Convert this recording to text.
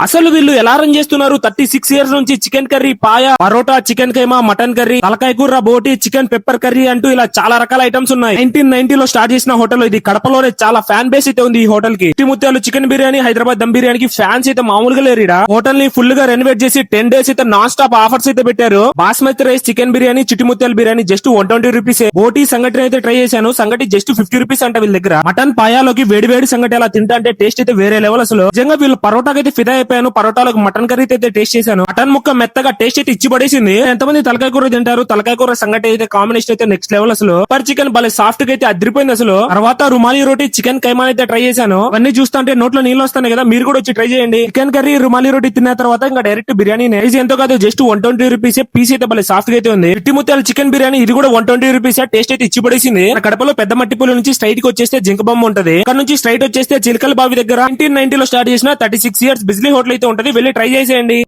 అసలు వీళ్ళు ఎలా రన్ చేస్తున్నారు 36 ఇయర్స్ నుంచి చికెన్ కర్రీ, పాయ, పరోటా, చికెన్ కైమా, మటన్ కర్రీ, తలకాయ కూర, బోటి, చికెన్ పెప్పర్ కర్రీ అంటూ ఇలా చాలా రకాల ఐటమ్స్ ఉన్నాయి. 1990 లో స్టార్ట్ చేసిన హోటల్ ఇది. కడపలోనే చాలా ఫ్యాన్ బేస్ అయితే ఉంది ఈ హోటల్ కి. ముత్యాలు చికెన్ బిర్యానీ, హైదరాబాద్ దమ్ బిర్యానీకి ఫ్యాన్స్ అయితే మామూలుగా లేరు. హోటల్ ని ఫుల్ గా రెనోవేట్ చేసి 10 days అయితే నాన్ స్టాప్ ఆఫర్స్ అయితే పెట్టారు. బాస్మతి రైస్ చికెన్ బిర్యానీ, చిటిముత్యాల బిర్యానీ జస్ట్ 120 రూపీస్. బోటి సంగటి అయితే ట్రై చేశాను. సంగటి జస్ట్ 50 రూపీస్ అంట వీళ్ళ దగ్గర. మటన్ పాయాలోకి వేడి వేడి సంగటి అలా తింటా అంటే టేస్ట్ అయితే వేరే లెవెల్. అసలు నిజంగా వీళ్ళు పరోటాకి అయితే ఫిదా అయిపోయాను. పరోటాలకు మటన్ కర్రీ అయితే టేస్ట్ చేశాను. మటన్ ముక్క మెత్తగా టేస్ట్ అయితే ఇచ్చి పడేసింది. ఎంతమంది తలకాయ కూర తింటారు. తలకాయ కూర సంగటి అయితే కాంబినేషన్ అయితే నెక్స్ట్ లెవెల్. అసలు పర్ చికెన్ భలే సాఫ్ట్ గా అయితే అదిరిపోయింది. అసలు తర్వాత రుమాలి రోటీ, చికెన్ కైమా అయితే ట్రై చేశాను. అన్ని చూస్తుంటే నోట్లో నీళ్ళు వస్తాయి కదా, మీరు కూడా వచ్చి ట్రై చేయండి. చికెన్ కర్రీ, రుమాలి రోటీ తిన్న తర్వాత ఇంకా డైరెక్ట్ బిర్యానీ. ప్రైస్ ఎంతో కాదు, జస్ట్ 120 రూపీస్. పీస్ అయితే భలే సాఫ్ట్ గా అయితే ఉంది. ముత్యాల చికెన్ బిర్యానీ ఇది కూడా 120 రూపీస్. టేస్ట్ అయితే ఇచ్చి పడేసింది. కడపలో పెద్ద మట్టిపూల నుంచి స్ట్రైట్ కి వచ్చేస్తే జింక బొమ్మ ఉంటది. అక్కడ నుంచి స్ట్రైట్ వచ్చేస్తే చిలకల బావి దగ్గర 1990 లో స్టార్ట్ చేసిన 36 ఇయర్స్ బిజ్లీ హోటల్ అయితే ఉంటది. వెళ్ళి ట్రై చేసేయండి.